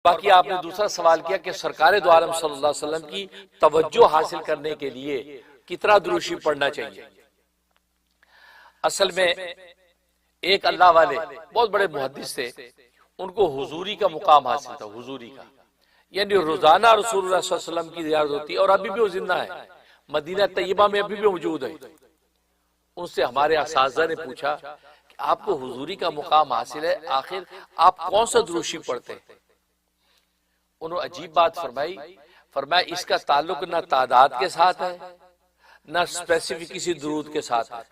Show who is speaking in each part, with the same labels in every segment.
Speaker 1: باقی آپ نے دوسرا سوال کیا کہ سرکار دو عالم صلی اللہ علیہ وسلم کی توجہ حاصل کرنے کے لیے کتنا درود شریف پڑھنا چاہیے۔ اصل میں ایک اللہ والے بہت بڑے محدث تھے، ان کو حضوری کا مقام حاصل تھا، حضوری کا، یعنی روزانہ رسول اللہ صلی اللہ علیہ وسلم کی زیارت ہوتی ہے، اور ابھی بھی وہ زندہ ہے، مدینہ طیبہ میں ابھی بھی موجود ہے۔ ان سے ہمارے اساتذہ نے پوچھا کہ آپ کو حضوری کا مقام حاصل ہے، آخر آپ کون سا درود شریف پڑھتے ہیں؟ انہوں نے عجیب بات فرمایا اس کا تعلق نہ تعداد کے ساتھ ہے، نہ اسپیسیفک کسی درود کے ساتھ ہے،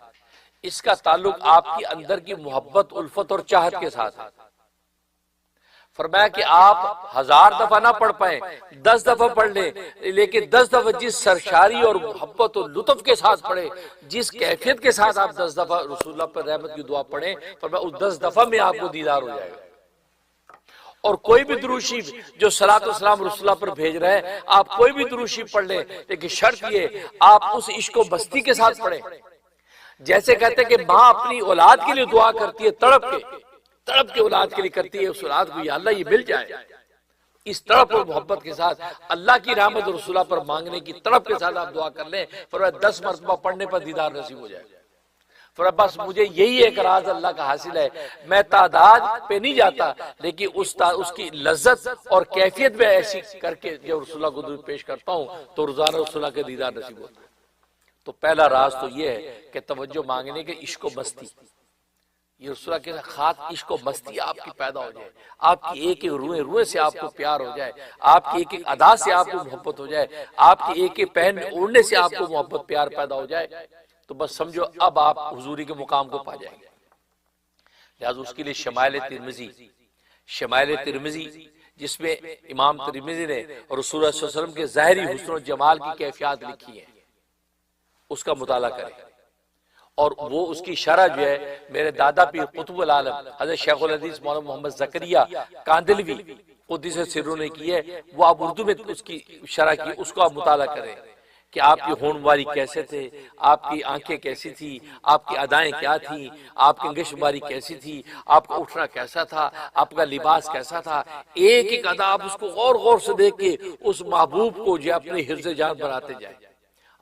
Speaker 1: اس کا تعلق آپ کی اندر کی محبت، الفت اور چاہت کے ساتھ ہے۔ فرمایا کہ آپ 1000 دفعہ نہ پڑھ پائیں، 10 دفعہ پڑھ لیں، لیکن 10 دفعہ جس سرشاری اور محبت اور لطف کے ساتھ پڑھیں، جس کیفیت کے ساتھ آپ 10 دفعہ رسول اللہ پر رحمت کی دعا پڑھیں، فرمایا اس 10 دفعہ میں آپ کو دیدار ہو جائے گا۔ اور کوئی بھی درود شریف جو صلاۃ و سلام رسول اللہ پر بھیج رہے ہیں، آپ کوئی بھی درود شریف پڑھ لیں، لیکن شرط یہ آپ اس عشق و بستی کے ساتھ پڑھیں۔ جیسے کہتے ہیں کہ ماں اپنی اولاد کے لیے دعا کرتی ہے، تڑپ کے اولاد کے لیے کرتی ہے، اس اولاد کو یا اللہ یہ مل جائے، اس تڑپ اور محبت کے ساتھ اللہ کی رحمت اور رسول اللہ پر مانگنے کی تڑپ کے ساتھ آپ دعا کر لیں، فرمایا 10 مرتبہ پڑھنے پر دیدار نصیب ہو جائے گا۔ فرمایا بس مجھے یہی ایک راز اللہ کا حاصل ہے، میں تعداد پہ نہیں جاتا، لیکن اس کی لذت اور کیفیت میں ایسی کر کے جب رسول اللہ کو درود پیش کرتا ہوں تو روزانہ رسول اللہ کے دیدار نصیب ہوتا ہے۔ تو پہلا راز تو یہ ہے کہ توجہ مانگنے کے عشق و مستی، یہ رسول اللہ کے خاص عشق و مستی آپ کی پیدا ہو جائے، آپ کی ایک ایک روئے سے آپ کو پیار ہو جائے، آپ کی ایک ایک ادا سے آپ کو محبت ہو جائے، آپ کی ایک ایک پہن اوڑھنے سے آپ کو محبت پیار پیدا ہو جائے، تو بس سمجھو اب آپ حضوری کے مقام کو پا جائیں گے۔ لہذا اس کے لیے شمائل ترمذی جس میں امام ترمذی نے رسول اللہ صلی اللہ علیہ وسلم کے ظاہری حسن و جمال کی کیفیات لکھی ہیں، اس کا مطالعہ کریں، اور وہ اس کی شرح جو ہے میرے دادا پیر قطب العالم حضرت شیخ الحدیث مولانا محمد زکریا کاندلوی قدس سروں نے کی ہے، وہ آپ اردو میں اس کی شرح کی، اس کو آپ مطالعہ کریں کہ آپ کی ہونٹ باری کیسے تھے، آپ کی آنکھیں کیسی تھی، آپ کی ادائیں کیا تھیں، آپ کی انگش باری کیسی تھی، آپ کا اٹھنا کیسا تھا، آپ کا لباس کیسا تھا، ایک ایک ادا آپ اس کو غور سے دیکھ کے اس محبوب کو جو اپنے حفظ جان بناتے جائیں۔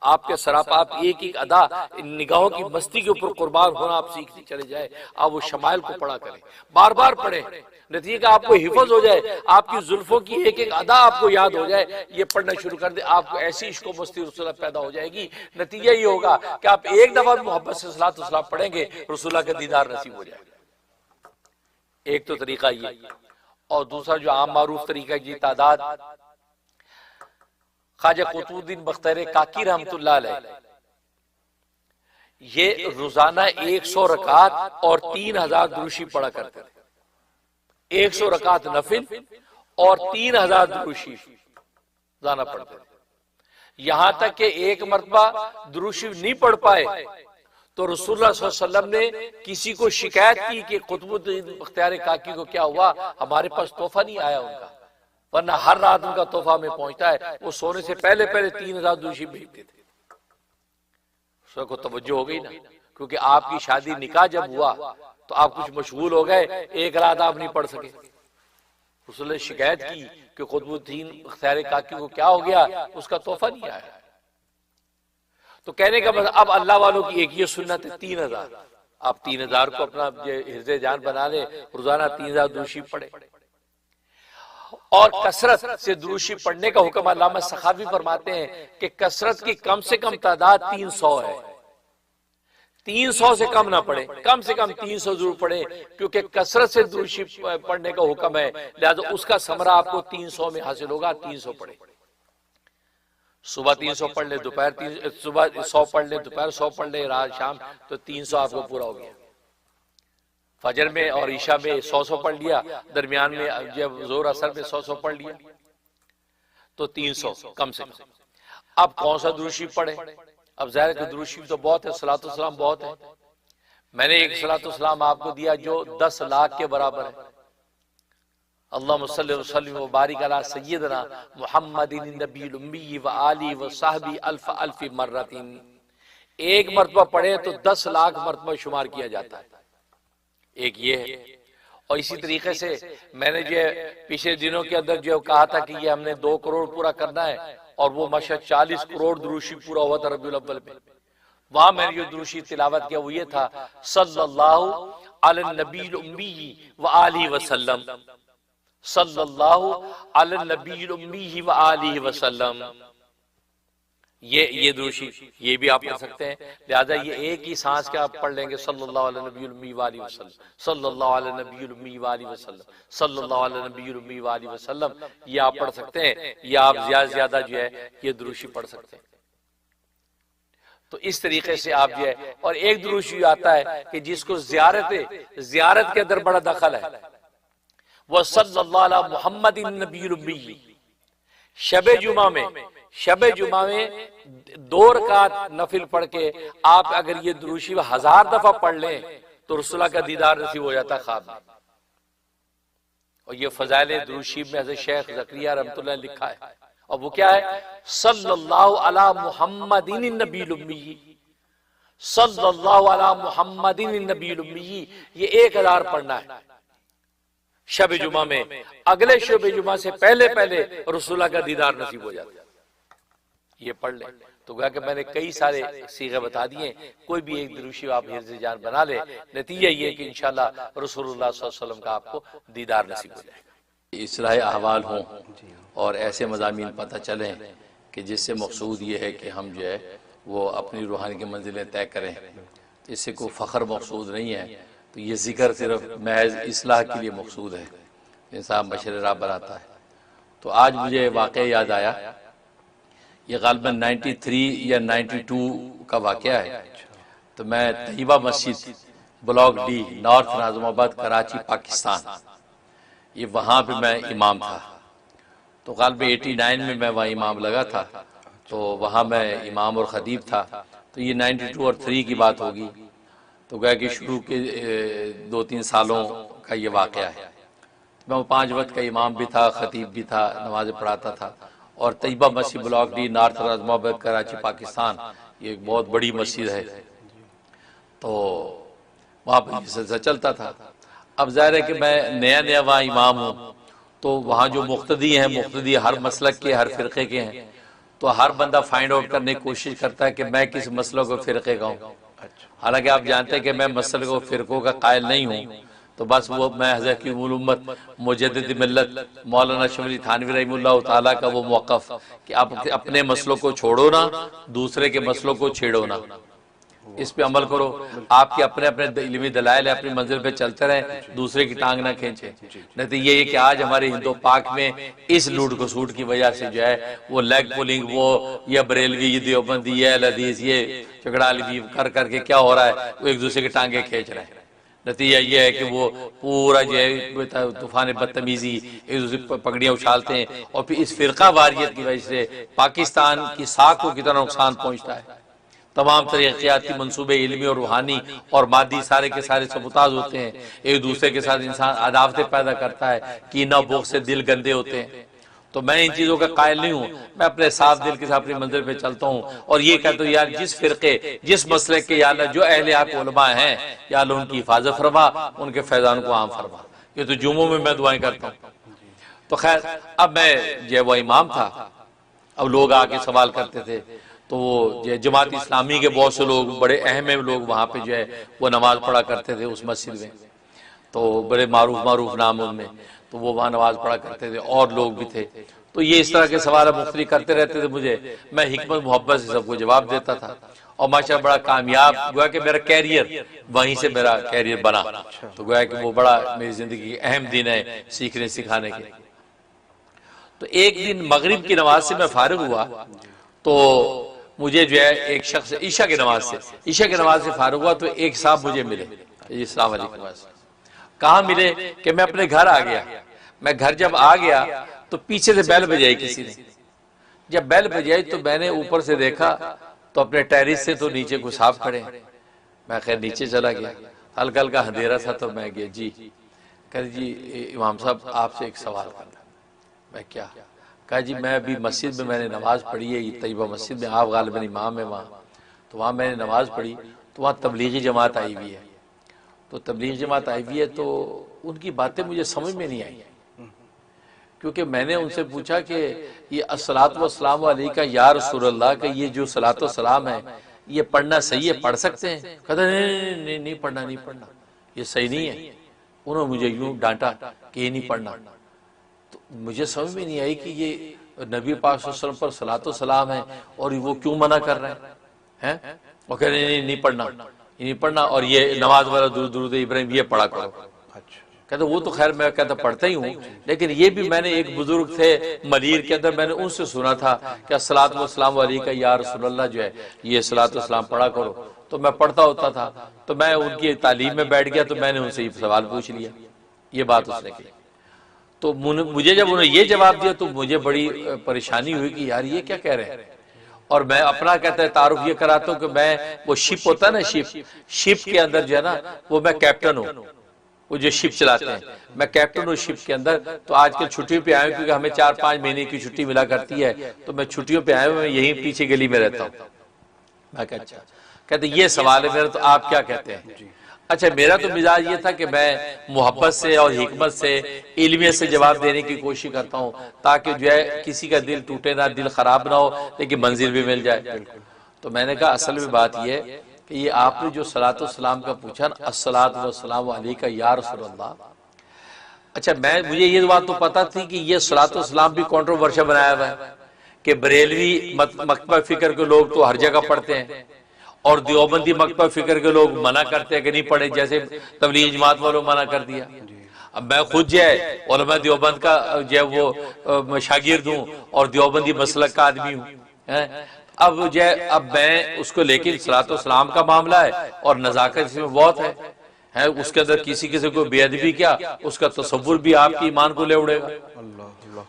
Speaker 1: آپ کے سراپا آپ ایک ایک ادا نگاہوں کی مستی کے اوپر قربان ہونا آپ سیکھتے چلے جائے، آپ وہ شمائل کو پڑھا کریں، بار بار پڑھیں، نتیجہ کہ آپ کو حفظ ہو جائے، آپ کی زلفوں کی ایک ایک ادا آپ کو یاد ہو جائے، یہ پڑھنا شروع کر دے، آپ کو ایسی عشق و مستی رسول اللہ پیدا ہو جائے گی، نتیجہ یہ ہوگا کہ آپ ایک دفعہ محبت سے صلاۃ و سلام پڑھیں گے، رسول اللہ کا دیدار نصیب ہو جائے گا۔ ایک تو طریقہ یہ، اور دوسرا جو عام معروف طریقہ جی تعداد، خواجہ قطب الدین بختیار کاکی رحمت اللہ علیہ یہ روزانہ 100 رکعت اور 3000 درود شریف پڑھا کرتے تھے، 100 رکعت نفل اور 3000 درود شریف روزانہ پڑھتے تھے، یہاں تک کہ ایک مرتبہ درود شریف نہیں پڑھ پائے تو رسول اللہ صلی اللہ علیہ وسلم نے کسی کو شکایت کی کہ قطب الدین بختیار کاکی کو کیا ہوا، ہمارے پاس تحفہ نہیں آیا ان کا، ورنہ ہر رات ان کا تحفہ میں پہنچتا ہے، وہ سونے سے پہلے 3000 درود شریف بھیجتے تھے۔ اس کو توجہ ہو گئی نا، کیونکہ آپ کی شادی نکاح جب ہوا تو آپ کچھ مشغول ہو گئے، ایک رات آپ نہیں پڑھ سکے، رسول نے شکایت کی کہ قطب الدین بختیار کاکی کو کیا ہو گیا، اس کا تحفہ نہیں آیا، تو کہنے کا مطلب اب اللہ والوں کی ایک یہ سنت ہے 3000، آپ 3000 کو اپنا حفظ جان بنا لیں، روزانہ 3000 درود شریف پڑھیں، اور کثرت سے درود شریف پڑھنے کا حکم علامہ سخاوی فرماتے ہیں کہ کثرت کی کم سے کم تعداد 300 ہے، 300 سے کم نہ پڑھیں، کم سے کم 300 ضرور پڑھیں، کیونکہ کثرت سے درود شریف پڑھنے کا حکم ہے، لہذا اس کا ثمرہ آپ کو 300 میں حاصل ہوگا، 300 پڑھیں، صبح 300 پڑھ لیں، دوپہر صبح 100 پڑھ لیں، دوپہر 100 پڑھ لیں، رات شام تو 300 آپ کو پورا ہو گیا، فجر میں اور عشاء میں 100 پڑھ لیا، درمیان میں جب ظہر اثر میں 100 پڑھ لیا تو 300 کم سے کم۔ اب کون سا درود شریف پڑھیں؟ اب ظاہر ہے کہ درود شریف تو بہت ہے، صلاۃ و سلام بہت ہے، میں نے ایک صلاۃ و سلام آپ کو دیا جو 10 لاکھ کے برابر ہے، اللہم صلی وسلم وبارک علی سیدنا محمد النبی الامی وآلہ وصحبہ الف الف مرۃ، ایک مرتبہ پڑھیں تو 10 لاکھ مرتبہ شمار کیا جاتا ہے، ایک یہ ہے، اور اسی طریقے سے میں نے جو پچھلے دنوں کے اندر جو کہا تھا کہ یہ ہم نے 2 کروڑ پورا کرنا ہے، اور وہ ماشاء 40 کروڑ دروشی پورا ہوا تھا ربیع الاول میں. وہاں میں نے جو دروشی تلاوت کیا وہ یہ تھا، صلی اللہ علی النبی الامی وآلہ وسلم، صلی اللہ علی النبی الامی وآلہ وسلم. یہ دروشی یہ بھی آپ پڑھ سکتے ہیں. لہذا یہ ایک ہی سانس کے آپ پڑھ لیں گے، صلی اللہ علی نبی الامی وآلہ وسلم، صلی اللہ علی نبی الامی وآلہ وسلم، صلی اللہ علی نبی الامی وآلہ وسلم. یہ آپ پڑھ سکتے ہیں، یا آپ زیادہ سے زیادہ جو ہے یہ دروشی پڑھ سکتے ہیں. تو اس طریقے سے آپ جو ہے، اور ایک دروشی آتا ہے کہ جس کو زیارت کے اندر بڑا دخل ہے، وہ صلی اللہ علی محمد النبی الامی. شب جمعہ میں 2 رکعت نفل پڑھ کے آپ اگر یہ دروشی 1000 دفعہ پڑھ لیں تو رسول اللہ کا دیدار نصیب ہو جاتا ہے خواب میں. اور یہ فضائل دروشی میں حضرت شیخ زکریا رحمۃ اللہ نے لکھا ہے، اور وہ کیا ہے، صلی اللہ علی محمد النبی الامی، صلی اللہ علی محمد النبی الامی. یہ 1000 پڑھنا ہے شب جمعہ میں. اگلے شب جمعہ سے پہلے رسول اللہ کا دیدار نصیب ہو جاتا ہے. یہ پڑھ لیں. تو گویا کہ میں نے کئی سارے صیغے بتا دیے، کوئی بھی ایک دروشی آپ حفظ جان بنا لیں، نتیجہ یہ کہ انشاءاللہ رسول اللہ صلی اللہ علیہ وسلم کا آپ کو دیدار نصیب ہو جائے گا.
Speaker 2: اصلاح احوال ہوں اور ایسے مضامین پتہ چلیں کہ جس سے مقصود یہ ہے کہ ہم جو ہے وہ اپنی روحانی کی منزلیں طے کریں، اس سے کوئی فخر مقصود نہیں ہے. تو یہ ذکر صرف محض اصلاح کے لیے مقصود ہے، انسان بشر راہ بناتا ہے. تو آج مجھے واقعہ یاد آیا، یہ غالباً 93 یا 92 کا واقعہ ہے. تو میں طیبہ مسجد بلاک ڈی نارتھ ناظم آباد کراچی پاکستان، یہ وہاں پہ میں امام تھا. تو غالباً 89 میں میں وہاں امام لگا تھا، تو وہاں میں امام اور خطیب تھا. تو یہ 92 اور 3 کی بات ہوگی. تو گیا کہ شروع کے 2-3 سالوں کا یہ واقعہ ہے. میں 5 وقت کا امام بھی تھا، خطیب بھی تھا، نماز پڑھاتا تھا. اور طیبہ مسجد بلاک ڈی نارتھ ناظم آباد کراچی پاکستان یہ ایک بہت بڑی مسجد ہے. تو وہاں پہ یہ سلسلہ چلتا تھا. اب ظاہر ہے کہ میں نیا وہاں امام ہوں، تو وہاں جو مقتدی ہیں، مقتدی ہر مسلک کے، ہر فرقے کے ہیں. تو ہر بندہ فائنڈ آؤٹ کرنے کی کوشش کرتا ہے کہ میں کس مسلک و فرقے کا ہوں. حالانکہ آپ جانتے ہیں کہ میں مسلک و فرقوں کا قائل نہیں ہوں. تو بس وہ میں حضرت کی امت مجدد ملت مولانا شملی تھانوی رحمہ اللہ تعالیٰ کا وہ موقف کہ آپ اپنے مسلوں کو چھوڑو نہ، دوسرے کے مسلوں کو چھیڑو نہ، اس پہ عمل کرو. آپ کے اپنے علمی دلائل ہے، اپنی منزل پہ چلتے رہیں، دوسرے کی ٹانگ نہ کھینچیں. نہیں تو یہ ہے کہ آج ہمارے ہندو پاک میں اس لوٹ کسوٹ کی وجہ سے جو ہے وہ لیگ پولنگ، وہ یہ بریلوی، یہ دیوبندی، یہ اہل حدیث، یہ چگڑالوی کر کے کیا ہو رہا ہے، وہ ایک دوسرے کی ٹانگیں کھینچ رہے ہیں. نتیجہ یہ ہے کہ وہ پورا جو ہے طوفان بدتمیزی، ایک دوسرے پر پگڑیاں اچھالتے ہیں. اور پھر اس فرقہ واریت کی وجہ سے پاکستان کی ساکھ کو کتنا نقصان پہنچتا ہے. تمام ترقیاتی منصوبے علمی اور روحانی اور مادی سارے کے سارے سبوتاژ ہوتے ہیں. ایک دوسرے کے ساتھ انسان عداوتیں پیدا کرتا ہے، کینہ بغض سے دل گندے ہوتے ہیں. تو میں ان چیزوں کا قائل نہیں ہوں. میں اپنے صاف دل کے ساتھ اپنی منزل پہ چلتا ہوں اور یہ کہتا ہوں یار جس فرقے، جس مسئلے کے یا اللہ جو اہل حق علماء ہیں، یا اللہ ان کی حفاظت فرما، ان کے فیضان کو عام فرما. یہ تو جمعوں میں دعائیں کرتا ہوں. تو خیر اب میں جو وہ امام تھا، اب لوگ آ کے سوال کرتے تھے. تو وہ جماعت اسلامی کے بہت سے لوگ، بڑے اہم لوگ وہاں پہ جو ہے وہ نماز پڑھا کرتے تھے اس مسجد میں. تو بڑے معروف نام ان میں، تو وہ وہاں نماز پڑھا کرتے تھے، اور لوگ بھی تھے. تو یہ اس طرح کے سوال مختلف کرتے رہتے تھے مجھے. میں حکمت محبت سے سب کو جواب دیتا تھا، اور ماشاءاللہ بڑا کامیاب، گویا کہ میرا کیریئر وہیں سے میرا کیریئر بنا. تو گویا کہ وہ بڑا میری زندگی کی اہم دن ہے سیکھنے سکھانے کے. تو ایک دن مغرب کی نماز سے میں فارغ ہوا، تو مجھے جو ہے ایک شخص عشاء کی نماز سے فارغ ہوا، تو ایک صاحب مجھے ملے. السلام علیکم. کہاں ملے کہ میں اپنے گھر آ گیا. میں گھر جب آ گیا تو پیچھے سے بیل بجائی کسی نے. جب بیل بجائی تو میں نے اوپر سے دیکھا تو اپنے ٹیرس سے تو نیچے کوئی صاحب کھڑے ہیں. میں خیر نیچے چلا گیا، ہلکا ہلکا اندھیرا تھا. تو میں گیا، جی کہ جی امام صاحب آپ سے ایک سوال کرنا. میں کیا؟ کہا جی میں ابھی مسجد میں نے نماز پڑھی ہے، یہ طیبہ مسجد میں، آپ غالباً امام ہے وہاں. تو وہاں میں نے نماز پڑھی، تو وہاں تبلیغی جماعت آئی ہوئی ہے. تو تبلیغ جماعت آئی ہوئی ہے، تو ان کی باتیں مجھے سمجھ میں نہیں آئی، کیونکہ میں نے ان سے پوچھا کہ یہ الصلاۃ والسلام علیکہ یا رسول اللہ کا یہ جو صلاۃ والسلام ہے یہ پڑھنا صحیح ہے، پڑھ سکتے ہیں؟ کہتا نہیں پڑھنا، نہیں پڑھنا، یہ صحیح نہیں ہے۔ انہوں نے مجھے یوں ڈانٹا کہ یہ نہیں پڑھنا، تو مجھے سمجھ میں نہیں آئی کہ یہ نبی پاک صلی اللہ علیہ وسلم پر صلاۃ والسلام ہے اور وہ کیوں منع کر رہے ہیں؟ وہ کہہ رہے ہیں نہیں پڑھنا، یہ نہیں پڑھنا، اور یہ نماز والا درود ابراہیم یہ پڑھا کرو۔ کہتا وہ تو خیر میں کہتا پڑھتا ہی ہوں، لیکن یہ بھی میں نے ایک بزرگ تھے ملیر کے اندر، میں نے ان سے سنا تھا کہ الصلاۃ والسلام علیکہ یا رسول اللہ جو ہے یہ الصلاۃ والسلام پڑھا کرو، تو میں پڑھتا ہوتا تھا، تو میں ان کی تعلیم میں بیٹھ گیا، تو میں نے ان سے یہ سوال پوچھ لیا، یہ بات اس نے کی۔ تو مجھے جب انہوں نے یہ جواب دیا تو مجھے بڑی پریشانی ہوئی کہ یار یہ کیا کہہ رہے ہیں، اور میں اپنا کہتا ہے تعارف یہ کراتا ہوں کہ میں وہ شپ ہوتا ہے نا، شپ کے اندر جو ہے نا وہ میں کیپٹن ہوں، وہ جو شپ چلاتے ہیں، میں کیپٹن ہوں شپ کے اندر۔ تو آج کل چھٹیوں پہ آیا ہوں کیونکہ ہمیں 4-5 مہینے کی چھٹی ملا کرتی ہے، تو میں چھٹیوں پہ آیا ہوں، میں یہیں پیچھے گلی میں رہتا ہوں۔ میں کہا اچھا، کہتے یہ سوال ہے میرا، تو آپ کیا کہتے ہیں؟ اچھا میرا تو مزاج یہ تھا کہ میں محبت سے اور حکمت سے علمیت سے جواب دینے کی کوشش کرتا ہوں تاکہ جو ہے کسی کا دل ٹوٹے نہ، دل خراب نہ ہو، لیکن منزل بھی مل جائے۔ تو میں نے کہا اصل میں بات یہ ہے کہ یہ آپ نے جو صلاۃ والسلام کا پوچھا نا، الصلاۃ والسلام علیکہ یا رسول اللہ، اچھا مجھے یہ بات تو پتا تھی کہ یہ صلاۃ والسلام بھی کنٹروورشل بنایا ہوا ہے کہ بریلوی مکتبہ فکر کے لوگ تو ہر جگہ پڑھتے ہیں اور دیوبندی مکتبہ فکر کے لوگ منع کرتے ہیں کہ نہیں پڑھے، جیسے تبلیغ جماعت والوں منع کر دیا۔ اب میں خود جو ہے علماء دیوبند کا جو ہے وہ شاگرد ہوں اور دیوبندی مسلک کا آدمی ہوں، اب جو ہے اب میں اس کو، لیکن صلاۃ والسلام کا معاملہ ہے اور نزاکت اس میں بہت ہے، اس کے اندر کسی کو بے ادبی کیا اس کا تصور بھی آپ کی ایمان کو لے اڑے گا۔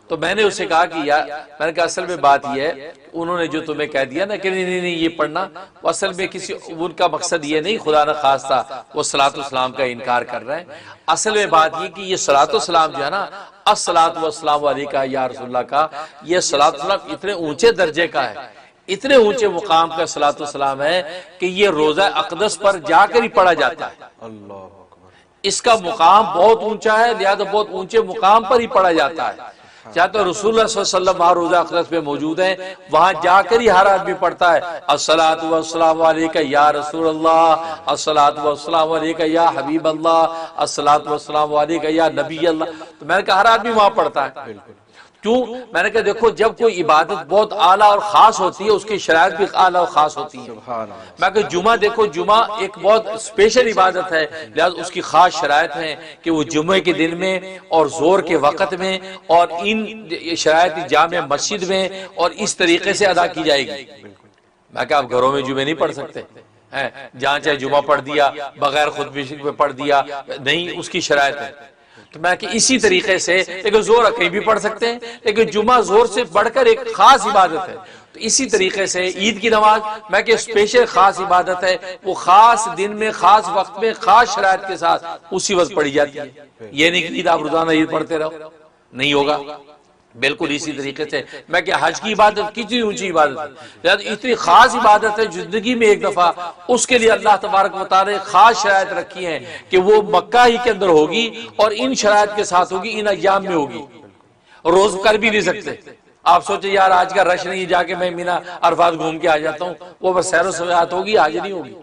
Speaker 2: تو میں نے اسے کہا کہ یار، میں نے کہا اصل میں بات یہ ہے انہوں نے جو تمہیں کہہ دیا نا کہ نہیں یہ پڑھنا، وہ اصل میں کسی ان کا مقصد یہ نہیں، خدا نہ خواستہ وہ صلاۃ والسلام کا انکار کر رہے ہیں۔ اصل میں بات یہ کہ یہ صلاۃ والسلام جو ہے نا، الصلاۃ والسلام علیکہ یا رسول اللہ کا، یہ صلاۃ والسلام اتنے اونچے درجے کا ہے، اتنے اونچے مقام کا صلاۃ والسلام ہے کہ یہ روزہ اقدس پر جا کر ہی پڑھا جاتا ہے۔ اس کا مقام بہت اونچا ہے، لہذا بہت اونچے مقام پر ہی پڑھا جاتا ہے۔ چاہے تو رسول اللہ صلی اللہ علیہ وسلم وہاں روزہ اقدس میں موجود ہیں، وہاں جا کر ہی ہر آدمی پڑھتا ہے الصلاۃ والسلام علیکہ یا رسول اللہ، الصلاۃ والسلام علیکہ یا حبیب اللہ، الصلاۃ والسلام علیکہ یا نبی اللہ۔ تو میں نے کہا ہر آدمی وہاں پڑھتا ہے۔ کیوں؟ میں نے کہا دیکھو جب کوئی عبادت بہت اعلیٰ اور خاص ہوتی ہے اس کی شرائط بھی اعلیٰ اور خاص ہوتی ہیں۔ میں کہ جمعہ دیکھو، جمعہ ایک بہت اسپیشل عبادت ہے، لہذا اس کی خاص شرائط ہیں کہ وہ جمعے کے دن میں اور زور کے وقت میں اور ان شرائط جامع مسجد میں اور اس طریقے سے ادا کی جائے گی۔ میں کہ آپ گھروں میں جمعے نہیں پڑھ سکتے، جہاں چاہے جمعہ پڑھ دیا، بغیر خطبے میں پڑھ دیا، نہیں، اس کی شرائط ہے۔ تو میں کہ اسی طریقے سے، لیکن زور کہیں بھی پڑھ سکتے ہیں، لیکن جمعہ زور سے بڑھ کر ایک خاص عبادت ہے۔ تو اسی طریقے سے عید کی نماز میں کہ اسپیشل خاص عبادت ہے، وہ خاص دن میں، خاص وقت میں، خاص شرائط کے ساتھ اسی وقت پڑھی جاتی ہے۔ یہ نہیں کہ عید آپ روزانہ عید پڑھتے رہو، نہیں ہوگا۔ بالکل اسی طریقے سے میں کہ حج کی عبادت کتنی اونچی عبادت ہے، لہذا اتنی خاص عبادت ہے زندگی میں ایک دفعہ، اس کے لیے اللہ تبارک و تعالی نے خاص شرائط رکھی ہیں کہ وہ مکہ ہی کے اندر ہوگی اور ان شرائط کے ساتھ ہوگی، ان ایام میں ہوگی، روز کر بھی نہیں سکتے۔ آپ سوچیں یار آج کا رش نہیں، جا کے میں مینا عرفات گھوم کے آ جاتا ہوں، وہ بس سیر و سیاحت ہوگی، آج نہیں ہوگی۔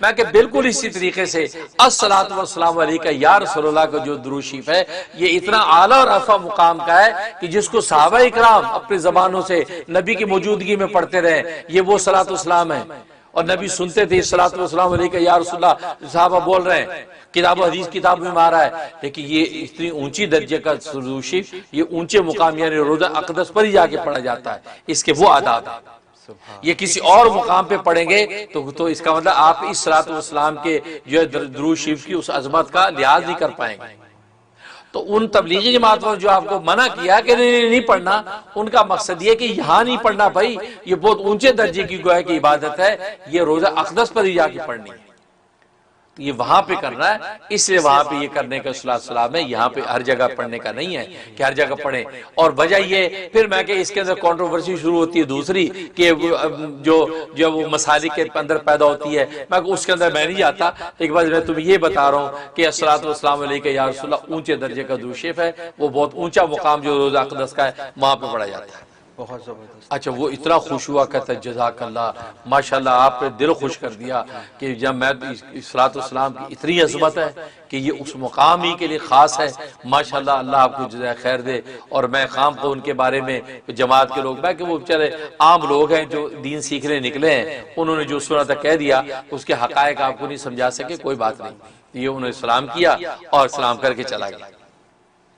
Speaker 2: میں کہ بالکل اسی طریقے سے الصلاۃ والسلام علیکہ یا رسول اللہ کا جو درود شریف ہے، یہ اتنا اعلیٰ اور رفیع مقام کا ہے کہ جس کو صحابہ اکرام اپنی زبانوں سے نبی کی موجودگی میں پڑھتے رہے، یہ وہ صلاۃ والسلام ہے۔ اور نبی سنتے تھے الصلاۃ والسلام علیکہ یا رسول اللہ، صحابہ بول رہے ہیں، کتاب و حدیث کتاب میں آ رہا ہے، لیکن یہ اتنی اونچی درجے کا درود شریف، یہ اونچے مقام یعنی روزہ اقدس پر ہی جا کے پڑھا جاتا ہے، اس کے وہ آداب ہیں۔ یہ کسی اور مقام پہ پڑھیں گے تو اس کا مطلب آپ اس صلاۃ والسلام کے جو ہے درود شریف کی اس عظمت کا لحاظ نہیں کر پائیں گے۔ تو ان تبلیغی جماعت نے جو آپ کو منع کیا کہ نہیں پڑھنا، ان کا مقصد یہ کہ یہاں نہیں پڑھنا بھائی، یہ بہت اونچے درجے کی گویا کی عبادت ہے، یہ روزہ اقدس پر ہی جا کے پڑھنی ہے۔ تو یہ وہاں پہ کرنا ہے، اس لیے وہاں پہ یہ کرنے کا سلام ہے، یہاں پہ ہر جگہ پڑھنے کا نہیں ہے کہ ہر جگہ پڑھیں۔ اور وجہ یہ پھر میں کہ اس کے اندر کنٹروورسی شروع ہوتی ہے دوسری کہ جو وہ مسالک کے اندر پیدا ہوتی ہے، میں کہ اس کے اندر میں نہیں جاتا، ایک بات میں تمہیں یہ بتا رہا ہوں کہ الصلاۃ والسلام علیک یا رسول اللہ اونچے درجے کا درود شریف ہے، وہ بہت اونچا مقام جو روزہ اقدس کا ہے وہاں پہ پڑھا جاتا ہے۔
Speaker 3: بہت زبردست۔
Speaker 2: اچھا وہ اتنا خوش ہوا، کہتا ہے جزاک اللہ، ماشاءاللہ آپ نے دل خوش کر دیا کہ جب میں صلاۃ والسلام کی اتنی عظمت ہے کہ یہ اس مقام ہی کے لیے خاص ہے، ماشاءاللہ اللہ آپ کو جزائے خیر دے۔ اور میں خام کو ان کے بارے میں جماعت کے لوگ میں کہ وہ بیچارے عام لوگ ہیں جو دین سیکھنے نکلے ہیں، انہوں نے جو سنا تھا کہہ دیا، اس کے حقائق آپ کو نہیں سمجھا سکے، کوئی بات نہیں، یہ انہوں نے سلام کیا اور سلام کر کے چلا گیا۔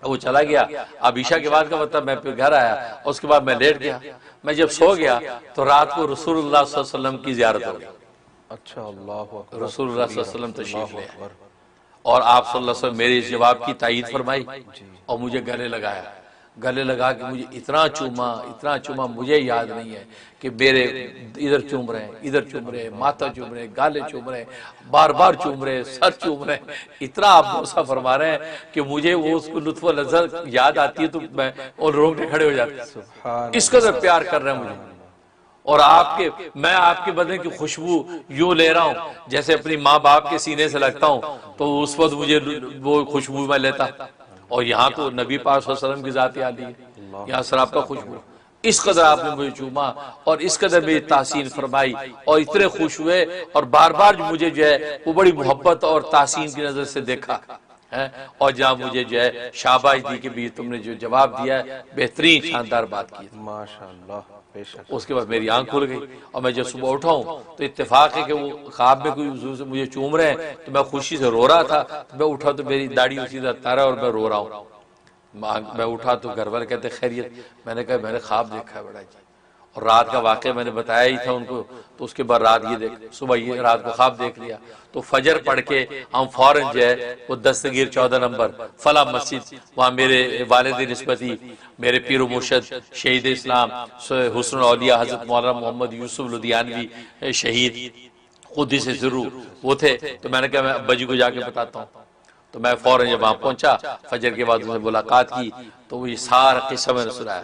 Speaker 2: وہ چلا گیا، اب عشاء کے بعد کا مطلب میں پھر گھر آیا، اس کے بعد میں لیٹ گیا۔ میں جب سو گیا تو رات کو رسول اللہ صلی اللہ علیہ وسلم کی زیارت ہو گئی۔
Speaker 3: اچھا، اللہ اکبر،
Speaker 2: رسول اللہ صلی اللہ علیہ وسلم تشریف لے
Speaker 3: اکبر۔
Speaker 2: اور آپ صلی اللہ علیہ وسلم میرے اس جواب کی تائید فرمائی اور مجھے گلے لگایا، گلے لگا کے مجھے اتنا چوما، مجھے یاد نہیں ہے کہ میرے ادھر چوم رہے ہیں، ادھر چوم رہے ہیں، ماتھا چوم رہے ہیں، گالے چوم رہے ہیں، بار بار چوم رہے ہیں، سر چوم رہے ہیں، اتنا آپ بوسہ فرما رہے ہیں کہ مجھے وہ اس کو لطف و لذت یاد آتی ہے تو میں اور رونگٹے کھڑے ہو جاتے ہیں، اس قدر پیار کر رہے ہیں مجھے۔ اور میں آپ کے بدن کی خوشبو یوں لے رہا ہوں جیسے اپنی ماں باپ کے سینے سے لگتا ہوں، تو اس وقت مجھے وہ خوشبو میں لیتا۔ اور یہاں تو نبی پاک صلی اللہ علیہ وسلم کی ذات عالی ہے، یہاں سراپا خوشبو، اس قدر آپ نے مجھے چوما اور اس قدر میری تحسین فرمائی اور اتنے خوش ہوئے، اور بار بار مجھے جو ہے وہ بڑی محبت اور تحسین کی نظر سے دیکھا ہے، اور جہاں مجھے جو ہے شاباش دی کہ بھی تم نے جو جواب دیا ہے بہترین شاندار بات کی۔
Speaker 3: ماشاءاللہ، بے شک۔
Speaker 2: اس کے بعد میری آنکھ کھل گئی اور میں جب صبح اٹھا ہوں تو اتفاق ہے کہ وہ خواب میں کوئی حضور سے مجھے چوم رہے ہیں، تو میں خوشی سے رو رہا تھا، تو میں اٹھا تو میری داڑھی اسی طرح تارا اور میں رو رہا ہوں۔ میں اٹھا تو گھر والے کہتے خیریت؟ میں نے کہا میں نے خواب دیکھا ہے بڑا جی، اور رات کا واقعہ میں نے بتایا ہی تھا ان کو، تو اس کے بعد رات یہ دیکھ، صبح یہ رات کو خواب دیکھ لیا، تو فجر پڑھ کے ہم فوراً جو ہے وہ دستگیر 14 نمبر فلاں مسجد، وہاں میرے والد نسبتی، میرے پیر و مرشد شہید اسلام حسن الاولیاء حضرت مولانا محمد یوسف لدھیانوی شہید قدس سرہ وہ تھے، تو میں نے کہا میں ابا جی کو جا کے بتاتا ہوں۔ تو میں فوراً جب وہاں پہنچا، فجر کے بعد انہیں ملاقات کی، تو وہ یہ سارا قصہ میں نے سنایا۔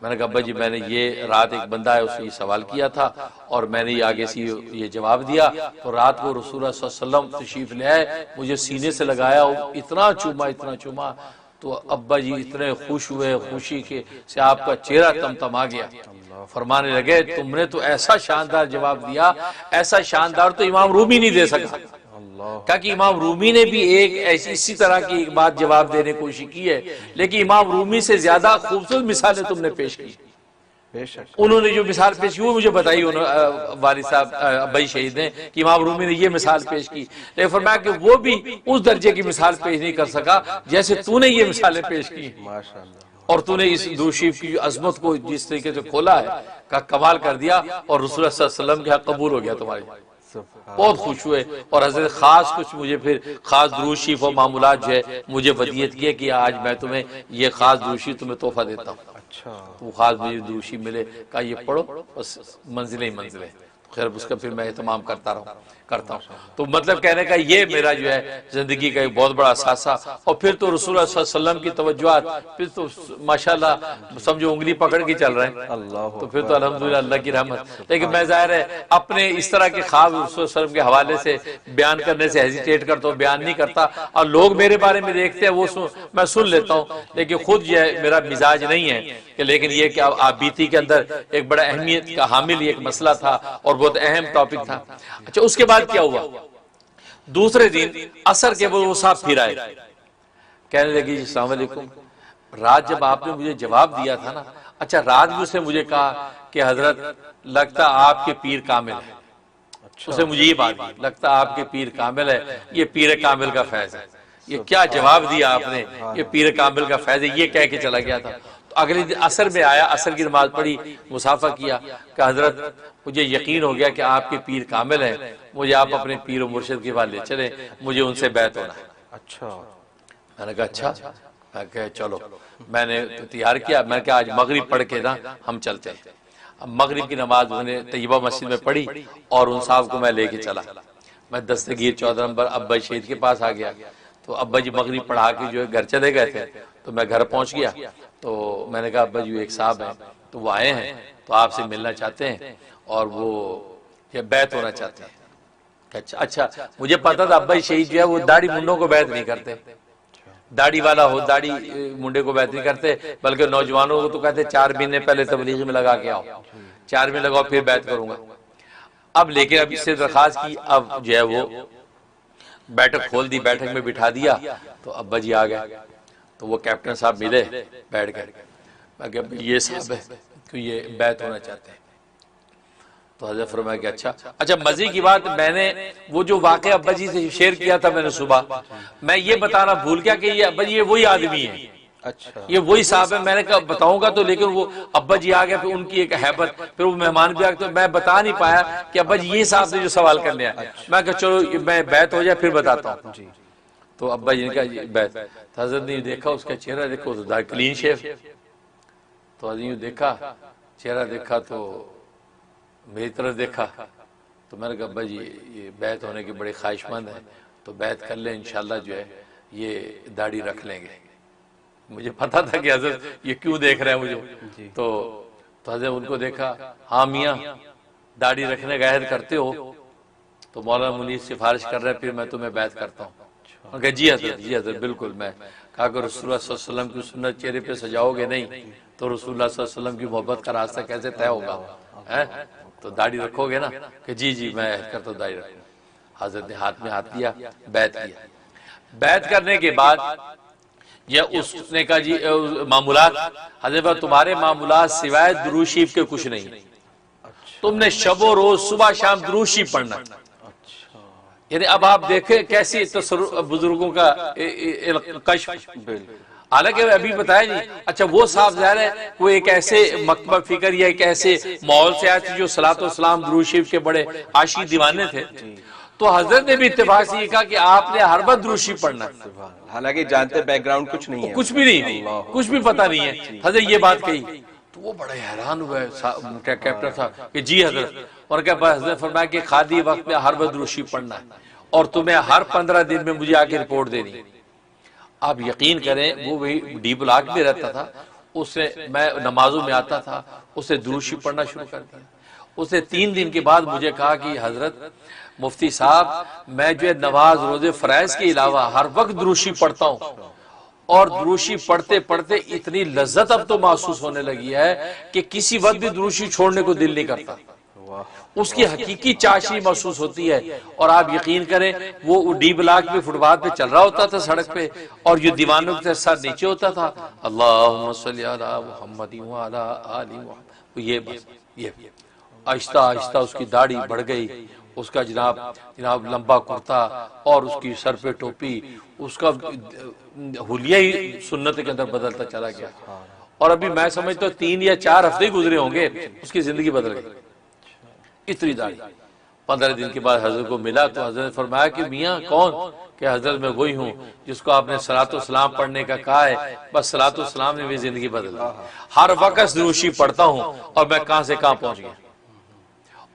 Speaker 2: میں نے کہا ابا جی میں نے یہ رات ایک بندہ ہے اس سے یہ سوال کیا تھا اور میں نے یہ آگے سے یہ جواب دیا، تو رات کو رسول اللہ صلی اللہ علیہ وسلم تشریف لے آئے، مجھے سینے سے لگایا اور اتنا چوما، تو ابا جی اتنے خوش ہوئے، خوشی کے سے آپ کا چہرہ تمتما گیا، فرمانے لگے تم نے تو ایسا شاندار جواب دیا، ایسا شاندار تو امام رومی نہیں دے سکا۔ کہا کہ امام رومی نے بھی ایک اسی طرح کی ایک بات جواب دینے کی کوشش کی ہے، لیکن امام رومی سے زیادہ خوبصورت مثالیں تم نے پیش کی۔
Speaker 3: بے شک۔
Speaker 2: انہوں نے جو مثال پیش کی وہ مجھے بتائی والد صاحب ابائی شہید نے کہ امام رومی نے یہ مثال پیش کی، لیکن فرمایا کہ وہ بھی اس درجے کی مثال پیش نہیں کر سکا جیسے تو نے یہ مثالیں پیش کی،
Speaker 3: ماشاءاللہ۔
Speaker 2: اور تو نے اس درود شریف کی عظمت کو جس طریقے سے کھولا ہے کا کمال کر دیا، اور رسول اللہ صلی اللہ علیہ وسلم کے حق قبول ہو گیا تمہاری۔ بہت خوش ہوئے، اور حضرت خاص کچھ مجھے پھر خاص درود شریف و معمولات جو ہے مجھے ودیت کیے کہ آج میں تمہیں یہ خاص درود شریف تمہیں تحفہ دیتا ہوں۔
Speaker 3: اچھا،
Speaker 2: تو وہ خاص مجھے درود شریف ملے، کہا یہ پڑھو، بس منزلیں ہی منزلیں، خیر اس کا پھر میں اہتمام کرتا ہوں۔ تو مطلب کہنے کا یہ میرا جو ہے زندگی کا ایک بہت بڑا اثاثہ، اور پھر تو رسول اللہ صلی اللہ علیہ وسلم کی توجہات پھر تو ماشاءاللہ سمجھو انگلی پکڑ کے چل رہے ہیں،
Speaker 3: اللہ
Speaker 2: تو پھر تو الحمدللہ اللہ کی رحمت۔ لیکن میں ظاہر ہے اپنے اس طرح کے خواب رسول اللہ صلی اللہ علیہ وسلم کے حوالے سے بیان کرنے سے ہیزیٹیٹ کرتا ہوں، بیان نہیں کرتا، اور لوگ میرے بارے میں دیکھتے ہیں وہ میں سن لیتا ہوں، لیکن خود یہ میرا مزاج نہیں ہے کہ، لیکن یہ کہ آپ بیتی کے اندر ایک بڑا اہمیت کا حامل ایک مسئلہ تھا اور بہت اہم ٹاپک تھا۔ اچھا اس کے بعد کیا ہوا؟ دوسرے دن عصر کے بعد وہ صاحب پھر آئے، کہنے لگے جی السلام علیکم، رات جب آپ نے مجھے جواب دیا تھا نا، اچھا رات بھی اس نے مجھے کہا کہ حضرت لگتا آپ کے پیر کامل ہے، اس نے مجھے یہ بات دی، لگتا آپ کے پیر کامل ہے، یہ پیر کامل کا فیض ہے۔ یہ کیا جواب دیا آپ نے، یہ پیر کامل کا فیض ہے، یہ کہہ کے چلا گیا تھا۔ تو اگلے دن عصر میں آیا، عصر کی نماز پڑھی، مصافحہ کیا کہ حضرت مجھے یقین ہو گیا کہ آپ کے پیر کامل ہیں، مجھے آپ اپنے پیر و مرشد کے پاس لے چلیں، مجھے ان سے بیعت ہونا ہے۔
Speaker 3: اچھا،
Speaker 2: میں نے کہا اچھا، میں کہا چلو، میں نے تیار کیا، میں نے کہا آج مغرب پڑھ کے نا ہم چلتے ہیں۔ اب مغرب کی نماز میں نے طیبہ مسجد میں پڑھی اور ان صاحب کو میں لے کے چلا۔ میں دستگیر 14 نمبر ابا شہید کے پاس آ گیا، تو ابا جی مغرب پڑھا کے جو ہے گھر چلے گئے تھے، تو میں گھر پہنچ گیا، تو میں نے کہا ابا جی ایک صاحب ہیں تو وہ آئے ہیں تو آپ سے ملنا چاہتے ہیں اور وہ یہ بیعت ہونا چاہتے ہیں۔ اچھا مجھے پتا تھا ابا شہید جو ہے وہ داڑھی منڈوں کو بیعت نہیں کرتے، داڑھی والا ہو داڑھی منڈے کو بیعت نہیں کرتے، بلکہ نوجوانوں کو تو کہتے 4 مہینے پہلے تبلیغ میں لگا کے آؤ، 4 مہینے لگاؤ پھر بیعت کروں گا۔ اب لیکن اب اس سے درخواست کی، اب جو ہے وہ بیٹھک کھول دی، بیٹھک میں بٹھا دیا، تو ابا جی آ گئے، تو وہ کیپٹن صاحب ملے بیٹھ کر، میں کہا یہ صاحب ہے کہ یہ بیعت ہونا چاہتے ہیں، تو حضرت فرمایا کہ اچھا مزے کی بات، میں نے وہ جو واقعہ ابا جی سے شیئر کیا تھا میں نے صبح، میں یہ بتانا بھول گیا کہ یہ ابا جی یہ وہی آدمی ہے،
Speaker 3: اچھا
Speaker 2: یہ وہی صاحب ہے۔ میں نے کہا بتاؤں گا تو، لیکن وہ ابا جی آ گئے، پھر ان کی ایک حیبت، پھر وہ مہمان بھی آ گئے، تو میں بتا نہیں پایا کہ ابا جی یہ صاحب نے جو سوال کرنے آیا۔ میں کہا چلو میں بیعت ہو جائے پھر بتاتا ہوں۔ تو ابا جی نے کہا بیعت، تو حضرت نے دیکھا اس کا چہرہ، دیکھو تو کلین شیف، تو حضرت نے دیکھا چہرہ، دیکھا تو میری طرف دیکھا، تو میں نے کہا ابا جی یہ بیعت ہونے کی بڑے خواہش مند ہیں، تو بیعت کر لیں انشاءاللہ جو ہے یہ داڑھی رکھ لیں گے۔ مجھے پتا تھا کہ حضرت یہ کیوں دیکھ رہے ہیں مجھے، تو حضرت ان کو دیکھا، ہاں میاں داڑھی رکھنے کا عہد کرتے ہو؟ تو مولانا منیر سفارش کر رہے پھر میں تمہیں بیعت کرتا ہوں۔ انہوں نے کہا جی حضرت بالکل۔ میں کہا کہ رسول اللہ صلی اللہ علیہ وسلم کی سنت چہرے پہ سجاؤ گے نہیں تو رسول اللہ صلی اللہ علیہ وسلم کی محبت کا راستہ کیسے طے ہوگا، تو داڑھی رکھو گے نا؟ کہ جی میں عہد کرتا ہوں داڑھی رکھوں۔ حضرت نے ہاتھ میں ہاتھ دیا، بیعت کیا۔ بیعت کرنے کے بعد یہ اس نے کہا جی معمولات، حضرت تمہارے معمولات سوائے درود شریف کے کچھ نہیں، تم نے شب و روز صبح شام درود شریف پڑھنا۔ یعنی اب آپ دیکھیں کیسی بزرگوں کا کشف، حالانکہ ابھی بتایا جی۔ اچھا وہ صاحب ظاہر ہے وہ ایک ایسے مکتبہ فکر یا ایک ایسے ماحول سے آئے تھے جو صلاۃ و سلام درود شریف کے بڑے عاشق دیوانے تھے، تو حضرت نے بھی اتفاق سے یہ کہا کہ آپ نے ہر وقت درود شریف پڑھنا،
Speaker 3: حالانکہ جانتے بیک گراؤنڈ کچھ نہیں ہے،
Speaker 2: کچھ بھی نہیں، کچھ بھی پتہ نہیں ہے۔ حضرت یہ بات کہی تو وہ بڑے حیران ہوئے کیپٹن صاحب کہ جی حضرت، اور کیا حضرت فرمایا کہ خادی وقت میں ہر وقت درود شریف پڑھنا ہے اور تمہیں ہر 15 دن میں مجھے آ کے رپورٹ دینی۔ آپ یقین کریں وہ وہی ڈی بلاک میں رہتا تھا، اس سے میں نمازوں میں آتا تھا، اسے درود شریف پڑھنا شروع کر دیا۔ اسے 3 دن کے بعد مجھے کہا کہ حضرت مفتی صاحب میں جو ہے نماز روزے فرائض کے علاوہ ہر وقت درود شریف پڑھتا ہوں، اور درود شریف پڑھتے پڑھتے اتنی لذت اب تو محسوس ہونے لگی ہے کہ کسی وقت بھی درود شریف چھوڑنے کو دل نہیں کرتا، اس کی حقیقی چاشنی محسوس ہوتی ہے۔ اور آپ یقین کریں وہ ڈی بلاک پہ فٹ پاتھ پہ چل رہا ہوتا تھا سڑک پہ، اور جو دیوانوں کے سر نیچے ہوتا تھا، اللہم صلی علی محمد وعلی آل محمد، یہ بس یہ آہستہ آہستہ اس کی داڑھی بڑھ گئی، اس کا جناب لمبا کرتا اور اس کی سر پہ ٹوپی، اس کا حلیہ ہی سنت کے اندر بدلتا چلا گیا، اور ابھی میں سمجھتا ہوں 3 یا 4 ہفتے گزرے ہوں گے اس کی زندگی بدل گئی، اتنی داڑھی۔ 15 دن کے بعد حضرت کو ملا تو حضرت نے فرمایا کہ میاں کون؟ کہ حضرت میں وہی ہوں جس کو آپ نے صلاۃ و سلام پڑھنے کا کہا ہے، بس صلاۃ و سلام نے میری زندگی بدل دی، ہر وقت درود شریف پڑھتا ہوں اور میں کہاں سے کہاں پہنچ گیا۔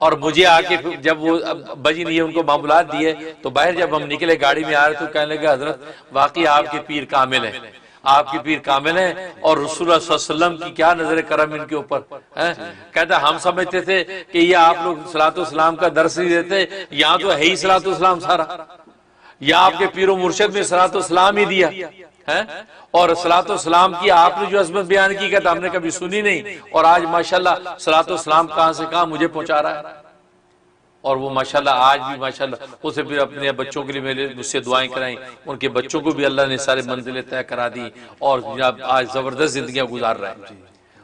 Speaker 2: اور مجھے آ کے جب وہ بجی نے ان کو معاملات دیے تو باہر جب ہم نکلے گاڑی میں آ رہے تو کہنے لگے حضرت واقعی آپ کے پیر کامل ہیں، آپ کی پیر کامل ہیں، اور رسول اللہ صلی اللہ علیہ وسلم کی کیا نظر کرم ان کے اوپر ہے۔ کہتا ہم سمجھتے تھے کہ یہ آپ لوگ صلاۃ و سلام کا درس نہیں دیتے، یہاں تو ہے ہی صلاۃ و سلام سارا، یا آپ کے پیر و مرشد میں صلاۃ و سلام ہی دیا ہے، اور صلاۃ و سلام کی آپ نے جو عظمت بیان کی کہتا ہم نے کبھی سنی نہیں، اور آج ماشاءاللہ صلاۃ و سلام کہاں سے کہاں مجھے پہنچا رہا ہے۔ اور وہ ماشاءاللہ آج بھی ماشاءاللہ اسے پھر اپنے بچوں کے لیے مجھ سے دعائیں کرائیں، ان کے بچوں کو بھی اللہ نے سارے منزلیں طے کرا دی، اور جناب آج زبردست زندگیاں گزار رہے ہیں،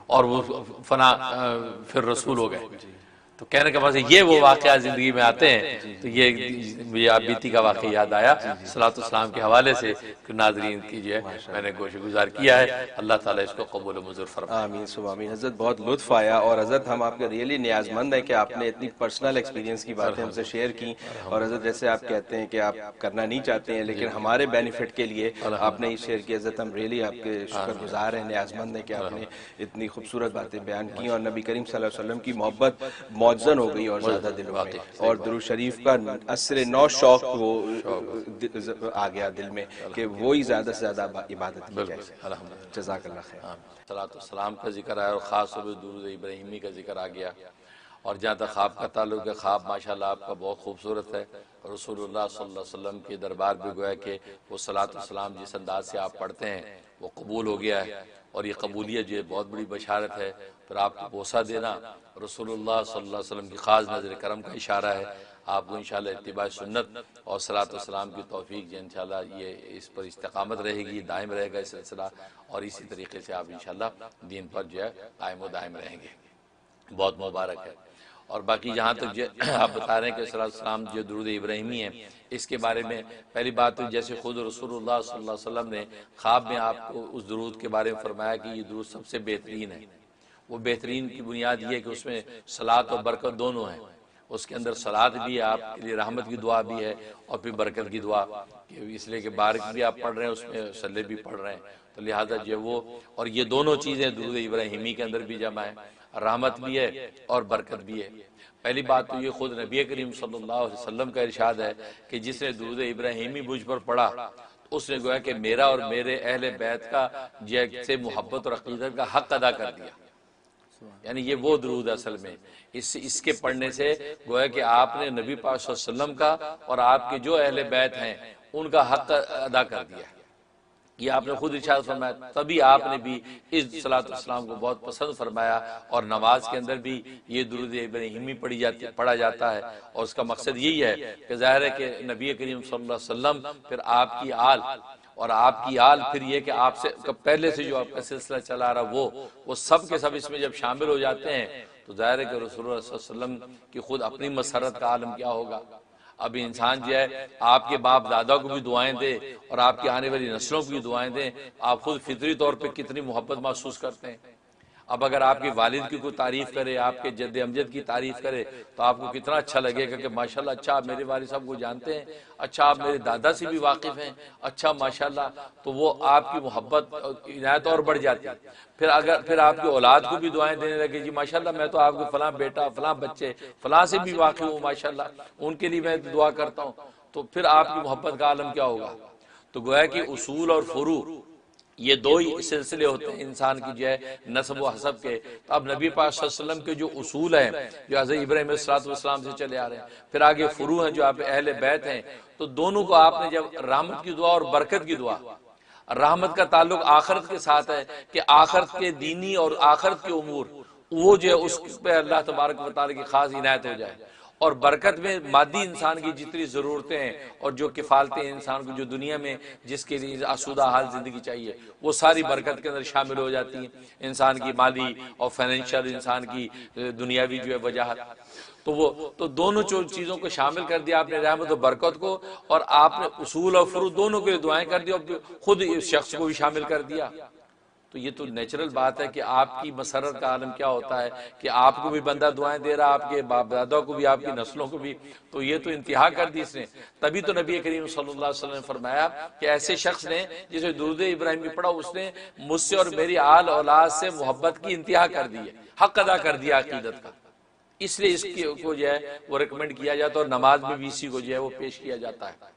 Speaker 2: اور وہ فنا پھر رسول ہو گئے۔ تو کہنے کا مطلب یہ وہ واقعات زندگی میں آتے ہیں، تو یہ مجھے آپ بیتی کا واقعہ یاد آیا صلاۃ والسلام کے حوالے سے، کہ ناظرین کی جو ہے میں نے گوشہ گزار کیا ہے، اللہ تعالیٰ اس کو قبول و منظور فرمائے۔
Speaker 3: آمین سب آمین۔ حضرت بہت لطف آیا، اور حضرت ہم آپ کے ریئلی نیاز مند ہیں کہ آپ نے اتنی پرسنل ایکسپیرینس کی باتیں ہم سے شیئر کی، اور حضرت جیسے آپ کہتے ہیں کہ آپ کرنا نہیں چاہتے ہیں لیکن ہمارے بینیفٹ کے لیے آپ نے یہ شیئر کی، حضرت ہم ریئلی آپ کے شکر گزار ہیں، نیاز مند ہیں کہ آپ نے اتنی خوبصورت باتیں بیان کی، اور نبی کریم صلی اللہ علیہ وسلم کی محبت موزن ہو گئی اور زیادہ دلوں میں، اور درود شریف کا اثر نو شوق وہ آ گیا دل میں کہ وہی زیادہ سے زیادہ عبادت کی جائے.
Speaker 2: الحمدللہ.
Speaker 3: جزاک اللہ خیر.
Speaker 2: صلاۃ والسلام کا ذکر آیا اور خاص طور پہ درود ابراہیمی کا ذکر آ گیا. اور جہاں تک خواب کا تعلق ہے، خواب ماشاءاللہ آپ کا بہت خوبصورت ہے. رسول اللہ صلی اللہ علیہ وسلم کے دربار بھی گویا کہ وہ صلاۃ والسلام جس انداز سے آپ پڑھتے ہیں وہ قبول ہو گیا ہے، اور یہ قبولیت جو ہے بہت بڑی بشارت ہے. پھر آپ کو بوسہ دینا رسول اللہ صلی اللہ علیہ وسلم کی خاص نظر کرم کا اشارہ ہے. آپ کو انشاءاللہ اتباع سنت اور صلاۃ والسلام کی توفیق جو انشاءاللہ یہ اس پر استقامت رہے گی، دائم رہے گا یہ سلسلہ، اور اسی طریقے سے آپ انشاءاللہ دین پر جو ہے قائم و دائم رہیں گے. بہت مبارک ہے. اور باقی جہاں تک آپ بتا رہے ہیں کہ صلاۃ والسلام جو درود ابراہیمی ہے، اس کے بارے میں پہلی بات تو جیسے خود رسول اللہ صلی اللہ علیہ وسلم نے خواب میں آپ کو اس درود کے بارے میں فرمایا کہ یہ درود سب سے بہترین ہے. وہ بہترین کی بنیاد یہ ہے کہ اس میں صلاۃ اور برکت دونوں ہیں. اس کے اندر صلاۃ بھی ہے، آپ کے لیے رحمت کی دعا بھی ہے، اور پھر برکت کی دعا، اس لیے کہ بارک بھی آپ پڑھ رہے ہیں، اس میں صلی بھی پڑھ رہے ہیں، تو لہٰذا جو وہ اور یہ دونوں چیزیں درود ابراہیمی کے اندر بھی جمع ہیں، رحمت بھی ہے اور برکت بھی ہے. پہلی بات تو یہ خود نبی کریم صلی اللہ علیہ وسلم کا ارشاد ہے کہ جس نے درود ابراہیمی مجھ پر پڑھا اس نے گویا کہ میرا اور میرے اہل بیت کا سے محبت اور عقیدت کا حق ادا کر دیا. یعنی یہ وہ درود اصل میں اس کے پڑھنے سے گویا کہ آپ نے نبی پاک صلی اللہ علیہ وسلم کا اور آپ کے جو اہل بیت ہیں ان کا حق ادا کر دیا. یہ آپ نے خود ارشاد فرمایا، تبھی آپ نے بھی اس صلاۃ والسلام کو بہت پسند فرمایا، اور نماز کے اندر بھی یہ درود ابراہیمی پڑھا جاتا ہے. اور اس کا مقصد یہی ہے کہ ظاہر ہے کہ نبی کریم صلی اللہ علیہ وسلم، پھر آپ کی آل، اور آپ کی آل، پھر یہ کہ آپ سے پہلے سے جو آپ کا سلسلہ چلا رہا وہ سب کے سب اس میں جب شامل ہو جاتے ہیں تو ظاہر ہے کہ رسول اللہ صلی اللہ علیہ وسلم کی خود اپنی مسرت کا عالم کیا ہوگا. اب انسان جو ہے آپ کے باپ دادا کو بھی دعائیں دے اور آپ کی آنے والی نسلوں کو بھی دعائیں دیں، آپ خود فطری طور پہ کتنی محبت محسوس کرتے ہیں. اب اگر آپ کے والد کی کوئی تعریف کرے، آپ کے جد امجد کی تعریف کرے تو آپ کو کتنا اچھا لگے گا کہ ماشاءاللہ اچھا آپ میرے والد صاحب کو جانتے ہیں، اچھا آپ میرے دادا سے بھی واقف ہیں، اچھا ماشاءاللہ. تو وہ آپ کی محبت عنایت اور بڑھ جاتی ہے. پھر آپ کی اولاد کو بھی دعائیں دینے لگے، جی ماشاءاللہ میں تو آپ کو فلاں بیٹا، فلاں بچے، فلاں سے بھی واقف ہوں ماشاءاللہ، ان کے لیے میں دعا کرتا ہوں. تو پھر آپ کی محبت کا عالم کیا ہوگا. تو گویا کہ اصول اور فروع یہ دو ہی سلسلے ہوتے ہیں انسان کی جو ہے نسب و حسب کے. تو اب نبی پاک صلی اللہ علیہ وسلم کے جو اصول ہیں جو حضرت ابراہیم علیہ السلام سے چلے آ رہے ہیں، پھر آگے فروع ہیں جو آپ اہل بیت ہیں، تو دونوں کو آپ نے جب رحمت کی دعا اور برکت کی دعا، رحمت کا تعلق آخرت کے ساتھ ہے کہ آخرت کے دینی اور آخرت کے امور وہ جو ہے اس پہ اللہ تبارک و تعالی کی خاص عنایت ہو جائے، اور برکت میں مادی انسان کی جتنی ضرورتیں ہیں اور جو کفالتیں انسان کو جو دنیا میں جس کے لیے آسودہ حال زندگی چاہیے وہ ساری برکت کے اندر شامل ہو جاتی ہیں. انسان کی مالی اور فائنینشیل، انسان کی دنیاوی جو ہے وجاہت، تو دونوں چیزوں کو شامل کر دیا آپ نے، رحمت و برکت کو، اور آپ نے اصول اور فروع دونوں کے لیے دعائیں کر دی، اور خود اس شخص کو بھی شامل کر دیا. تو یہ تو نیچرل بات ہے کہ آپ کی مسرت کا عالم کیا ہوتا ہے کہ آپ کو بھی بندہ دعائیں دے رہا، آپ کے باپ دادا کو بھی، آپ کی نسلوں کو بھی. تو یہ تو انتہا کر دی اس نے. تبھی تو نبی کریم صلی اللہ علیہ وسلم نے فرمایا کہ ایسے شخص نے جسے درود ابراہیمی پڑھا اس نے مجھ سے اور میری آل اولاد سے محبت کی انتہا کر دی ہے، حق ادا کر دیا عقیدت کا. اس لیے اس کو جو ہے وہ ریکمنڈ کیا جاتا ہے، اور نماز میں بھی اسی کو جو ہے وہ پیش کیا جاتا ہے.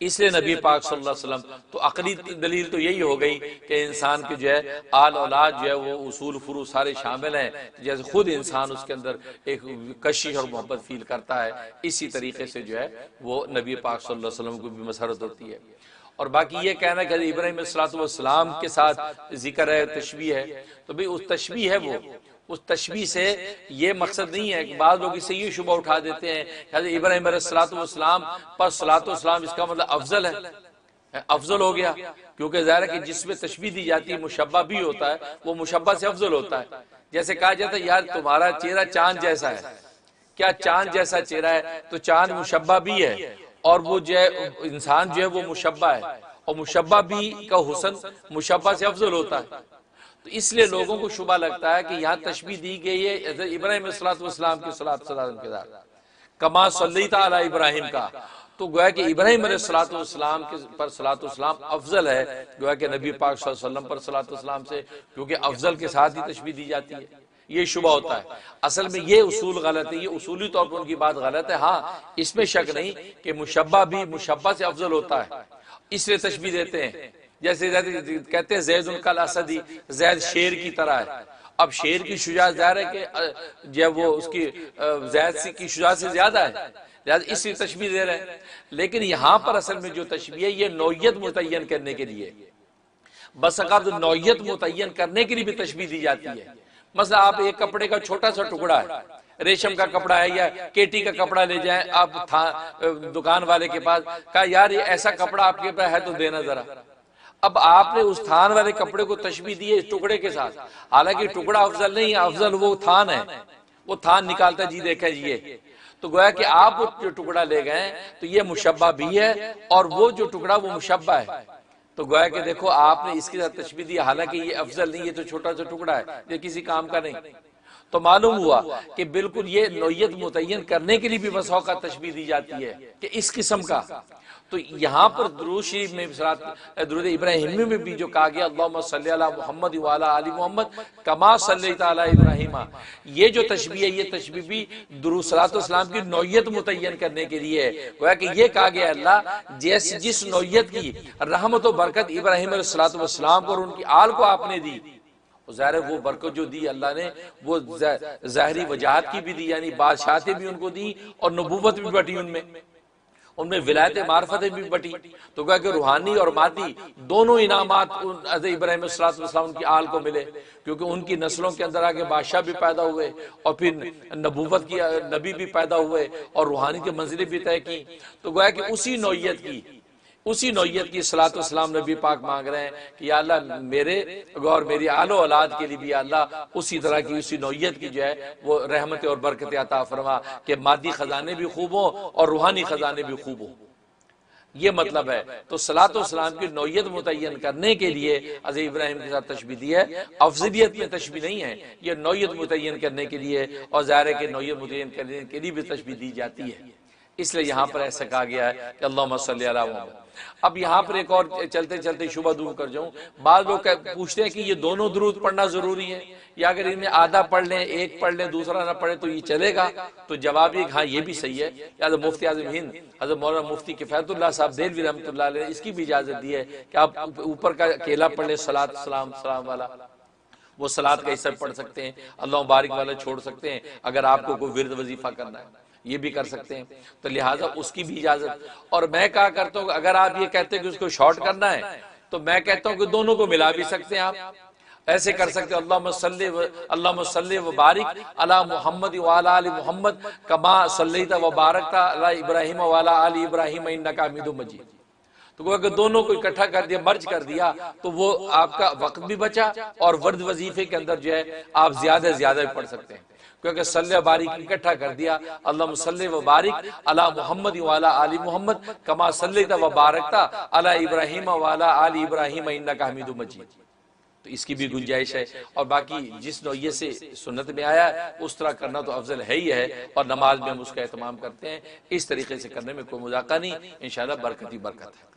Speaker 2: اس لیے نبی پاک صلی اللہ علیہ وسلم تو عقلی دلیل تو یہی ہو گئی کہ انسان کے جو ہے آل اولاد جو ہے وہ اصول فروع سارے شامل ہیں. جیسے خود انسان اس کے اندر ایک کشش اور محبت فیل کرتا ہے، اسی طریقے سے جو ہے وہ نبی پاک صلی اللہ علیہ وسلم کو بھی مسرت ہوتی ہے. اور باقی یہ کہنا کہ ابراہیم علیہ السلام کے ساتھ ذکر ہے، تشبیہ ہے، تو بھئی اس تشبیہ ہے، وہ اس تشبیہ سے یہ مقصد نہیں ہے کہ بعض لوگ اس سے یہ شبہ اٹھا دیتے ہیں کہ حضرت ابراہیم علیہ السلام پر صلاۃ والسلام اس کا مطلب افضل ہے، افضل ہو گیا. کیونکہ ظاہر ہے کہ جس میں تشبیہ دی جاتی ہے مشبہ بھی ہوتا ہے، وہ مشبہ سے افضل ہوتا ہے. جیسے کہا جاتا ہے یار تمہارا چہرہ چاند جیسا ہے، کیا چاند جیسا چہرہ ہے؟ تو چاند مشبہ بھی ہے، اور وہ جو ہے انسان جو ہے وہ مشبہ ہے، اور مشبہ بھی کا حسن مشبہ سے افضل ہوتا ہے. تو اس لیے لوگوں کو شبہ لگتا ہے کہ یہاں تشبیہ دی گئی ہے حضرت ابراہیم علیہ السلام کی صلاۃ والسلام کے ساتھ، کما صلیت علی ابراہیم کا. تو گویا کہ ابراہیم علیہ السلام پر صلاۃ والسلام افضل ہے گویا کہ نبی پاک صلی اللہ علیہ وسلم پر صلاۃ والسلام سے، کیونکہ افضل کے ساتھ ہی تشبیہ دی جاتی ہے.
Speaker 1: یہ شبہ ہوتا ہے. اصل میں یہ اصول غلط ہے، یہ اصولی طور پر ان کی بات غلط ہے. ہاں اس میں شک نہیں کہ مشبہ بھی مشبہ سے افضل ہوتا ہے، اس لیے تشبیہ دیتے ہیں. جیسے کہتے ہیں زید کالاسدی، زید شیر کی طرح ہے. اب شیر کی شجاعت ظاہر ہے کہ جب وہ اس کی زید کی شجاعت سے زیادہ ہے، لہذا اس لیے تشبیہ دے رہے ہیں. لیکن یہاں پر اصل میں جو تشبیہ ہے یہ نوعیت متعین کرنے کے لیے، بس اوقات نوعیت متعین کرنے کے لیے بھی تشبیہ دی جاتی ہے. مثلا آپ ایک کپڑے کا چھوٹا سا ٹکڑا ہے، ریشم کا کپڑا ہے یا کیٹی کا کپڑا لے جائیں آپ دکان والے کے پاس، کہا یار یہ ایسا کپڑا آپ کے پاس ہے تو دینا ذرا. اب آپ نے اس تھان والے کپڑے کو تشبیہ دی ہے اس ٹکڑے کے ساتھ، حالانکہ ٹکڑا افضل نہیں ہے، افضل وہ تھان ہے. وہ تھان نکالتا جی دیکھیں جی یہ تو گویا کہ آپ جو ٹکڑا لے گئے تو یہ مشبہ بھی ہے اور وہ جو ٹکڑا وہ مشبہ ہے. تو گویا کہ دیکھو آپ نے اس کے ساتھ تشبیہ دی، حالانکہ یہ افضل نہیں، یہ تو چھوٹا سا ٹکڑا ہے، یہ کسی کام کا نہیں. تو معلوم ہوا کہ بالکل یہ نوعیت متعین کرنے کے لیے بھی بس اوقات تشبیہ دی جاتی ہے کہ اس قسم کا. تو یہاں پر درود شریف میں درود ابراہیمی میں بھی جو کہا گیا اللہم صلی علی محمد وعلی آل محمد کما صلیت علی ابراہیم، یہ جو تشبیہ ہے یہ تشبیہ بھی درود صلاۃ والسلام کی نوعیت متعین کرنے کے لیے ہے. گویا کہ یہ کہا گیا اللہ جس نوعیت کی رحمت و برکت ابراہیم علیہ الصلوۃ والسلام کو اور ان کی آل کو آپ نے دی، ظاہر ہے وہ برکت جو دی اللہ نے وہ ظاہری وجاہت کی بھی دی، یعنی بادشاہتیں بھی ان کو دی اور نبوت بھی بٹی ان میں ولایت معرفت بھی بٹی. تو کہا کہ روحانی اور مادی دونوں انعامات حضرت ابراہیم علیہ السلام ان کی آل کو ملے، کیونکہ ان کی نسلوں کے اندر آگے بادشاہ بھی پیدا ہوئے اور پھر نبوت کی نبی بھی پیدا ہوئے اور روحانی کی منزلیں بھی طے کی. تو گویا کہ اسی نوعیت کی صلاۃ والسلام نبی پاک مانگ رہے ہیں کہ یا اللہ میرے اور میری آل و اولاد کے لیے بھی یا اللہ اسی طرح کی اسی نوعیت کی جو ہے وہ رحمت اور برکت عطا فرما کہ مادی خزانے بھی خوب ہوں اور روحانی خزانے بھی خوب ہوں. یہ مطلب ہے. تو صلاۃ والسلام کی نوعیت متعین کرنے کے لیے حضرت ابراہیم کے ساتھ تشبیہ دی ہے، افضلیت میں تشبیہ نہیں ہے، یہ نوعیت متعین کرنے کے لیے، اور ظاہر ہے کہ نوعیت متعین کرنے کے لیے بھی تشبیہ دی جاتی ہے. اس لیے یہاں پر ایسا کہا گیا ہے کہ اللہم صلی علی محمد. اب یہاں پر ایک اور چلتے چلتے شبہ دور کر جاؤں. بعض لوگ پوچھتے ہیں کہ یہ دونوں درود پڑھنا ضروری ہے یا اگر ان میں آدھا پڑھ لیں ایک پڑھ لیں دوسرا نہ پڑھے تو یہ چلے گا؟ تو جواب یہ ہاں یہ بھی صحیح ہے. حضرت مفتی اعظم ہند حضرت مولانا مفتی کفایت اللہ صاحب دہلوی رحمۃ اللہ علیہ نے اس کی بھی اجازت دی ہے کہ آپ اوپر کا اکیلا پڑھ لیں صلاۃ سلام والا، وہ صلاۃ کا حصہ پڑھ سکتے ہیں، اللہ مبارک والا چھوڑ سکتے ہیں. اگر آپ کو کوئی ورد وظیفہ کرنا ہے یہ بھی کر سکتے ہیں، تو لہٰذا اس کی بھی اجازت. اور میں کہا کرتا ہوں اگر آپ یہ کہتے ہیں کہ اس کو شارٹ کرنا ہے تو میں کہتا ہوں کہ دونوں کو ملا بھی سکتے ہیں. آپ ایسے کر سکتے ہیں اللہم صلی و بارک علی محمد وعلی آل محمد کما صلیت و بارکت علی ابراہیم وعلی آل ابراہیم انک حمید مجید. تو اگر دونوں کو اکٹھا کر دیا، مرج کر دیا، تو وہ آپ کا وقت بھی بچا اور ورد وظیفے کے اندر جو ہے آپ زیادہ سے زیادہ بھی پڑھ سکتے ہیں. کیونکہ صلی و بارک اکٹھا کر دیا اللہم صلی و بارک علی محمد وعلی آل محمد کما صلیت و بارکت علی ابراہیم وعلی آل ابراہیم انک حمید مجید. تو اس کی بھی گنجائش ہے. اور باقی جس نوعیت سے سنت میں آیا ہے اس طرح کرنا تو افضل ہے ہی ہے، اور نماز میں ہم اس کا اہتمام کرتے ہیں. اس طریقے سے کرنے میں کوئی مذاقہ نہیں، انشاءاللہ برکت ہی برکت ہے.